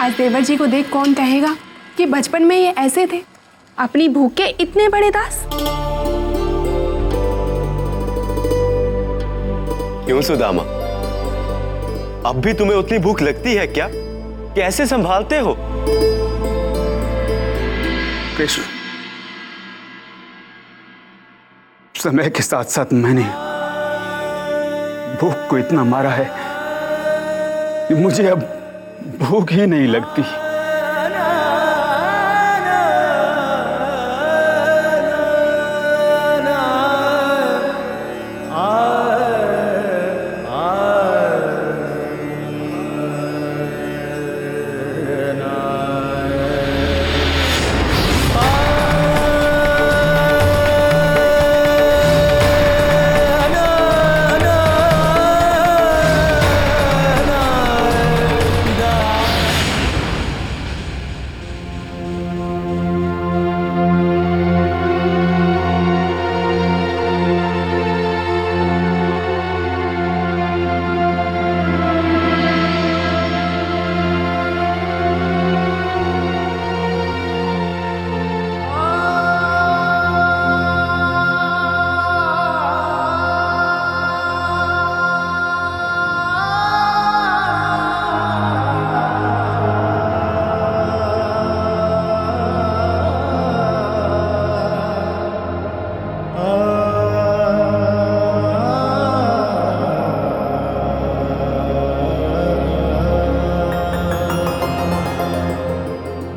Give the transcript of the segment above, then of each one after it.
आज देवर जी को देख कौन कहेगा कि बचपन में ये ऐसे थे, अपनी भूख के इतने बड़े दास। क्यों सुदामा, अब भी तुम्हें उतनी भूख लगती है क्या? कैसे संभालते हो? कृष्ण, समय के साथ साथ मैंने भूख को इतना मारा है कि मुझे अब भूख ही नहीं लगती।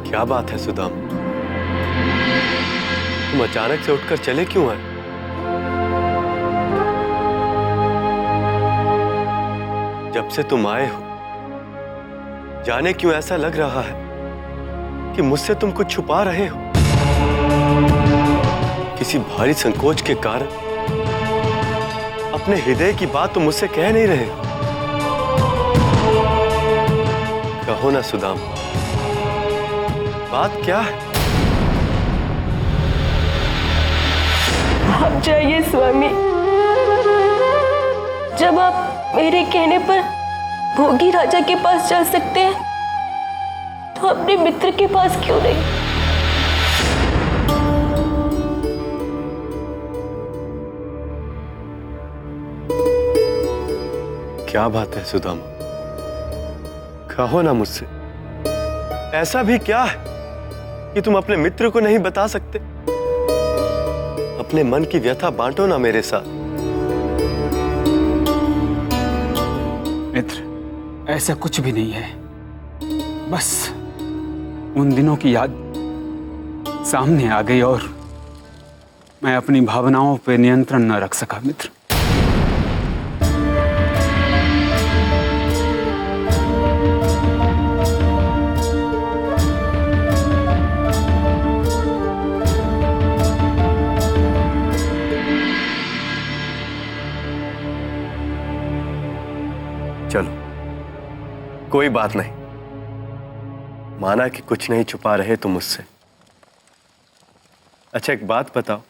क्या बात है सुदाम, तुम अचानक से उठकर चले क्यों आए? जब से तुम आए हो, जाने क्यों ऐसा लग रहा है कि मुझसे तुम कुछ छुपा रहे हो। किसी भारी संकोच के कारण अपने हृदय की बात तुम मुझसे कह नहीं रहे हो। कहो ना सुदाम, बात क्या है? आप जाइए स्वामी। जब आप मेरे कहने पर भोगी राजा के पास जा सकते हैं, तो अपने मित्र के पास क्यों नहीं? क्या बात है सुदामा, कहो ना मुझसे, ऐसा भी क्या है कि तुम अपने मित्र को नहीं बता सकते? अपने मन की व्यथा बांटो ना मेरे साथ। मित्र, ऐसा कुछ भी नहीं है। बस उन दिनों की याद सामने आ गई और मैं अपनी भावनाओं पर नियंत्रण न रख सका। मित्र, चलो कोई बात नहीं, माना कि कुछ नहीं छुपा रहे तुम मुझसे। अच्छा एक बात बताओ,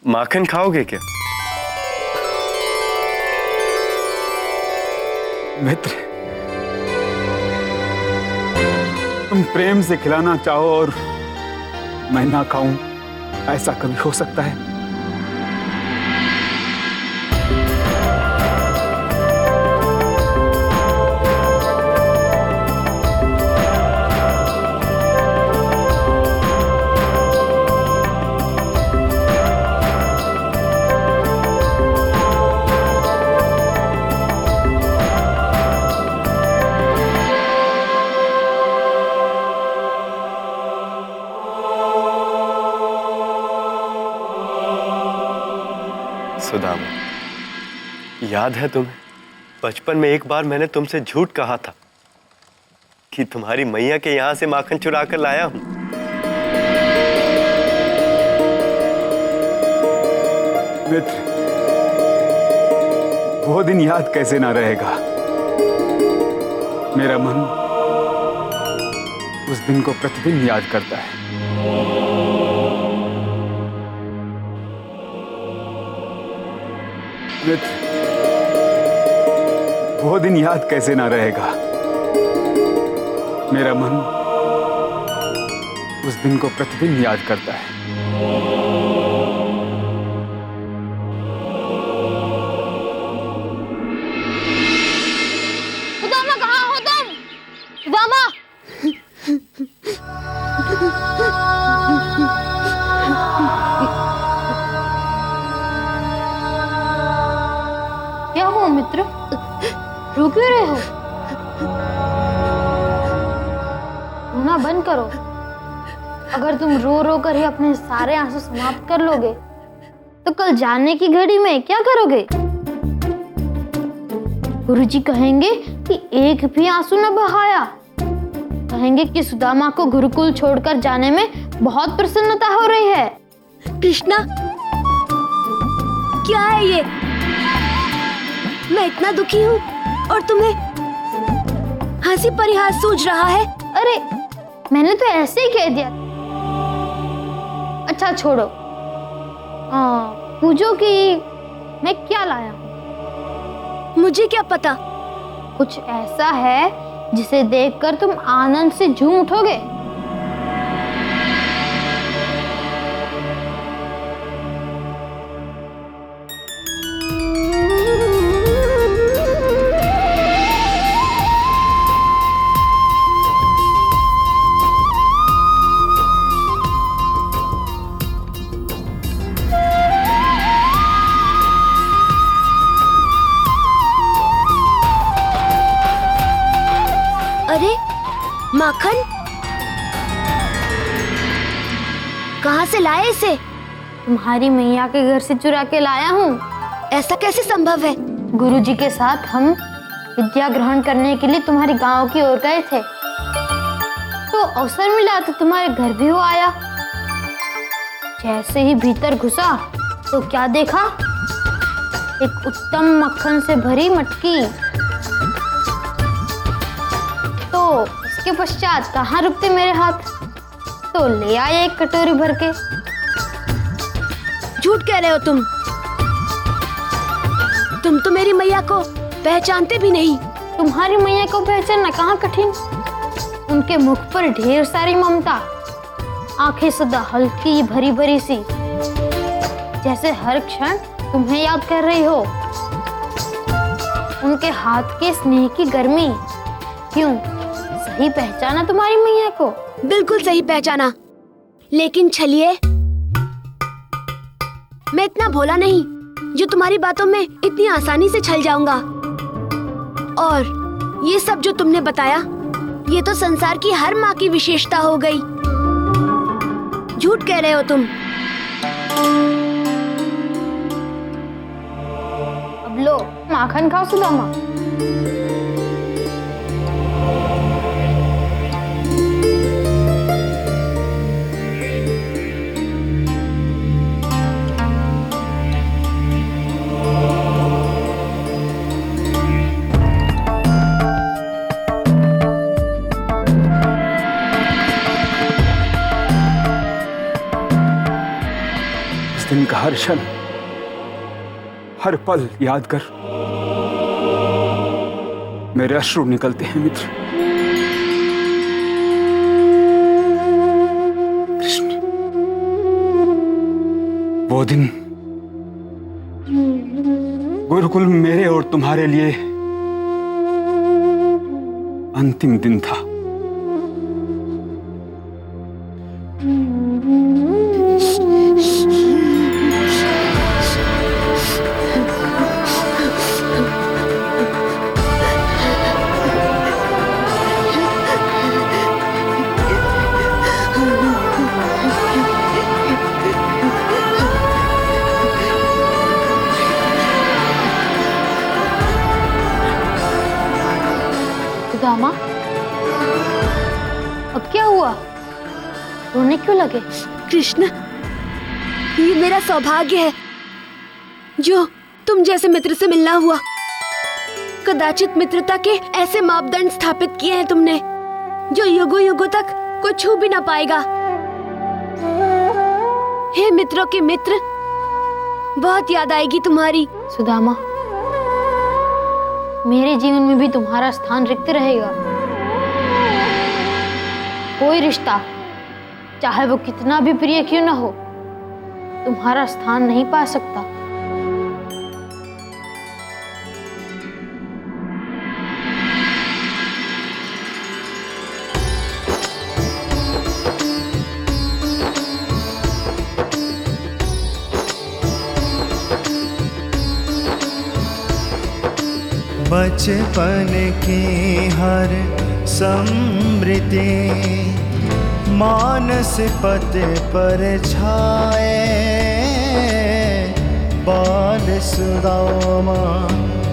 माखन खाओगे क्या? मित्र, तुम प्रेम से खिलाना चाहो और मैं ना खाऊं, ऐसा कभी हो सकता है? सुदामा, याद है तुम्हें, बचपन में एक बार मैंने तुमसे झूठ कहा था कि तुम्हारी मैया के यहां से माखन चुरा कर लाया हूं। मित्र, वो दिन याद कैसे ना रहेगा। मेरा मन उस दिन को प्रतिदिन याद करता है। मित्र, वो दिन याद कैसे ना रहेगा। मेरा मन उस दिन को प्रतिदिन याद करता है। सुदामा, कहाँ हो तुम? सुदामा! क्या हुआ मित्र? रो क्यों रहे हो? रोना बंद करो। अगर तुम रो रो कर ही अपने सारे आंसू समाप्त कर लोगे तो कल जाने की घड़ी में क्या करोगे? गुरुजी कहेंगे कि एक भी आंसू न बहाया। कहेंगे कि सुदामा को गुरुकुल छोड़कर जाने में बहुत प्रसन्नता हो रही है। कृष्णा, क्या है ये? मैं इतना दुखी हूँ और तुम्हें हंसी परिहास सूझ रहा है। अरे मैंने तो ऐसे ही कह दिया। अच्छा छोड़ो, पूछो कि मैं क्या लाया हूँ। मुझे क्या पता? कुछ ऐसा है जिसे देखकर तुम आनंद से झूम उठोगे। अरे माखन, कहाँ से लाए इसे? तुम्हारी मैया के घर से चुरा के लाया हूँ। ऐसा कैसे संभव है? गुरुजी के साथ हम विद्या ग्रहण करने के लिए तुम्हारे गांव की ओर गए थे, तो अवसर मिला तो तुम्हारे घर भी वो आया। जैसे ही भीतर घुसा तो क्या देखा? एक उत्तम मक्खन से भरी मटकी। तो इसके पश्चात कहाँ रुकते मेरे हाथ, तो ले आए एक कटोरी भर के। झूठ कह रहे हो तुम तो मेरी मैया को पहचानते भी नहीं। तुम्हारी मैया को पहचानना कहाँ कठिन। उनके मुख पर ढेर सारी ममता, आंखें सदा हल्की भरी भरी सी, जैसे हर क्षण तुम्हें याद कर रही हो। उनके हाथ के स्नेह की गर्मी। क्यों, सही पहचाना तुम्हारी मैया को? बिल्कुल सही पहचाना, लेकिन छलिए, मैं इतना भोला नहीं जो तुम्हारी बातों में इतनी आसानी से छल जाऊंगा। और ये सब जो तुमने बताया, ये तो संसार की हर माँ की विशेषता हो गई। झूठ कह रहे हो तुम। अब लो माखन खाओ सुदामा। दिन का हर क्षण, हर पल याद कर मेरे अश्रु निकलते हैं मित्र। कृष्ण, वो दिन गुरुकुल मेरे और तुम्हारे लिए अंतिम दिन था। सुदामा, अब क्या हुआ? रोने क्यों लगे? कृष्ण, ये मेरा सौभाग्य है जो तुम जैसे मित्र से मिलना हुआ। कदाचित मित्रता के ऐसे मापदंड स्थापित किए हैं तुमने जो युगों युगों तक कोई छू भी ना पाएगा। हे मित्रों के मित्र, बहुत याद आएगी तुम्हारी। सुदामा, मेरे जीवन में भी तुम्हारा स्थान रिक्त रहेगा। कोई रिश्ता, चाहे वो कितना भी प्रिय क्यों ना हो, तुम्हारा स्थान नहीं पा सकता। बचपन की हर समृद्धि मानस पथ पर छाए, बाल सुदामा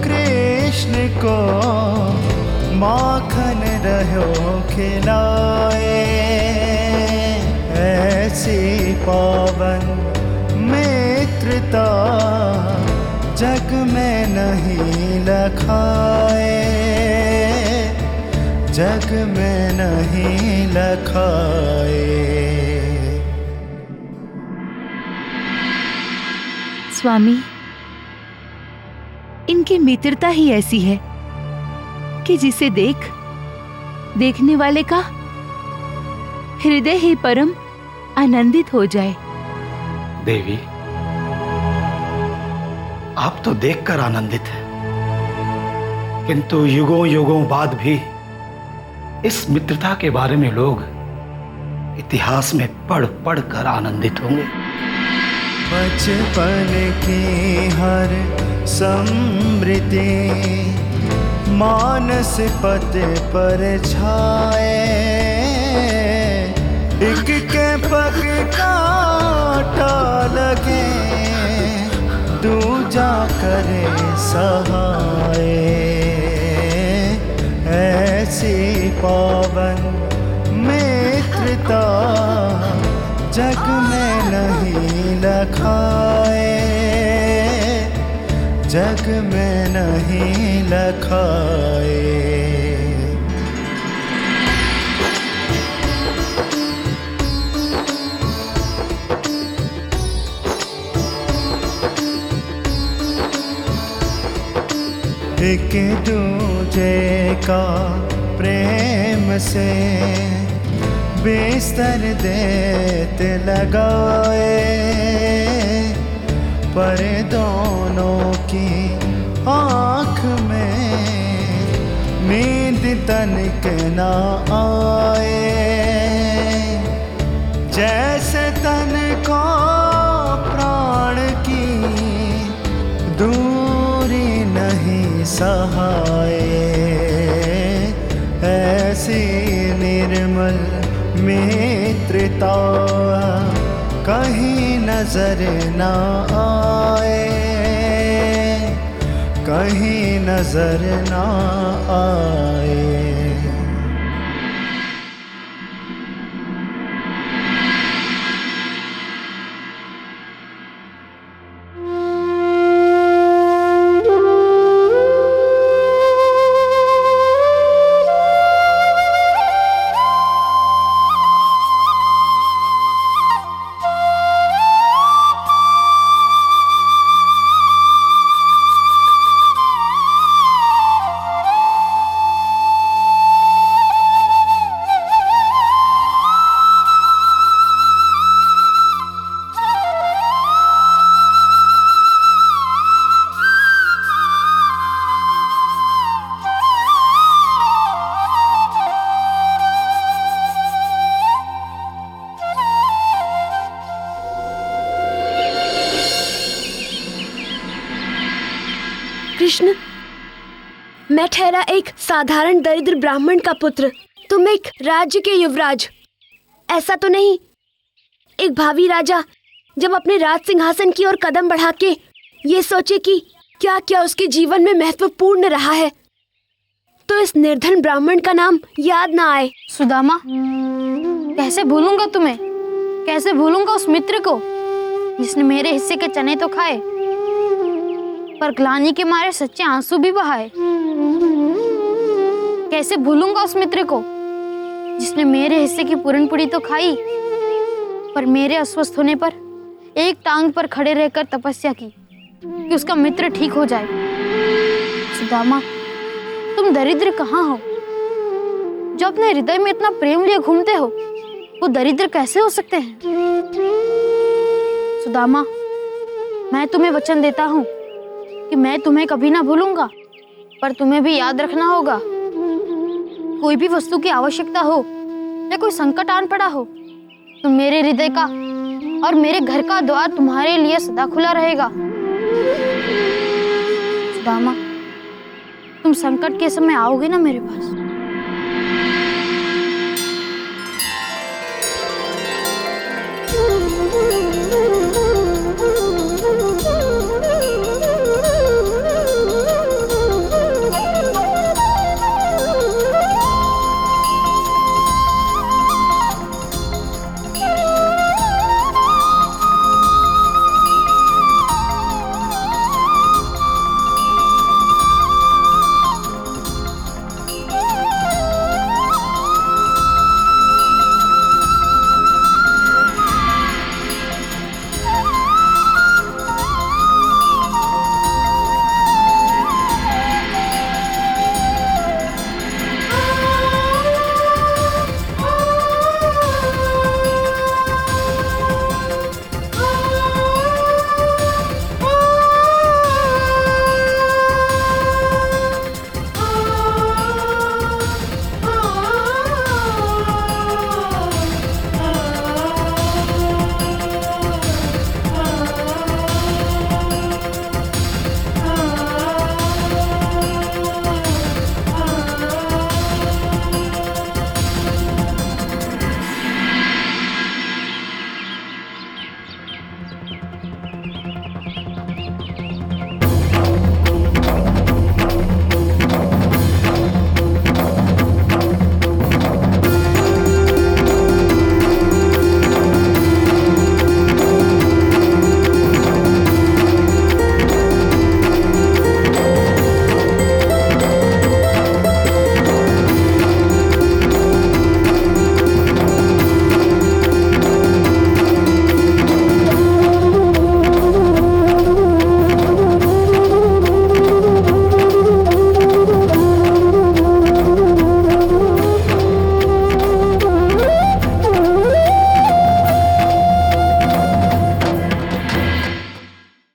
कृष्ण को माखन रहो खिलाए। ऐसी पावन मित्रता जग में नहीं लखाए, जग में नहीं लखाए। स्वामी, इनकी मित्रता ही ऐसी है कि जिसे देखने वाले का हृदय ही परम आनंदित हो जाए। देवी, आप तो देखकर आनंदित हैं, किंतु युगों युगों बाद भी इस मित्रता के बारे में लोग इतिहास में पढ़ पढ़ कर आनंदित होंगे। बचपन की हर समृद्धि मानस पथ पर छाए, एक के पग काटा लगे दूजा करे सहाय। ऐसी पावन मित्रता जग में नहीं लखाए, जग में नहीं लखाए। एक दूजे का प्रेम से बिस्तर देते लगाए, पर दोनों की आँख में नींद तनिक ना आए। जैसे तन को प्राण की दूरी नहीं सहाय, ऐसी निर्मल मित्रता कहीं नजर ना आए, कहीं नजर ना आए। कृष्ण, मैं ठहरा एक साधारण दरिद्र ब्राह्मण का पुत्र, तुम एक राज्य के युवराज। ऐसा तो नहीं एक भावी राजा जब अपने राज सिंहासन की ओर कदम बढ़ा के ये सोचे कि क्या क्या उसके जीवन में महत्वपूर्ण रहा है, तो इस निर्धन ब्राह्मण का नाम याद ना आए। सुदामा, कैसे भूलूंगा तुम्हें, कैसे भूलूंगा उस मित्र को जिसने मेरे हिस्से के चने तो खाए पर ग्लानि के मारे सच्चे आंसू भी बहाए। कैसे भूलूंगा उस मित्र को जिसने मेरे हिस्से की पूरन पुड़ी तो खाई पर मेरे अस्वस्थ होने पर एक टांग पर खड़े रहकर तपस्या की कि उसका मित्र ठीक हो जाए। सुदामा, तुम दरिद्र कहाँ हो जो अपने हृदय में इतना प्रेम लिए घूमते हो वो दरिद्र कैसे हो सकते हैं? सुदामा, मैं तुम्हें वचन देता हूँ कि मैं तुम्हें कभी ना भूलूंगा, पर तुम्हें भी याद रखना होगा। कोई भी वस्तु की आवश्यकता हो या कोई संकट आन पड़ा हो तो मेरे हृदय का और मेरे घर का द्वार तुम्हारे लिए सदा खुला रहेगा। सुदामा, तुम संकट के समय आओगे ना मेरे पास?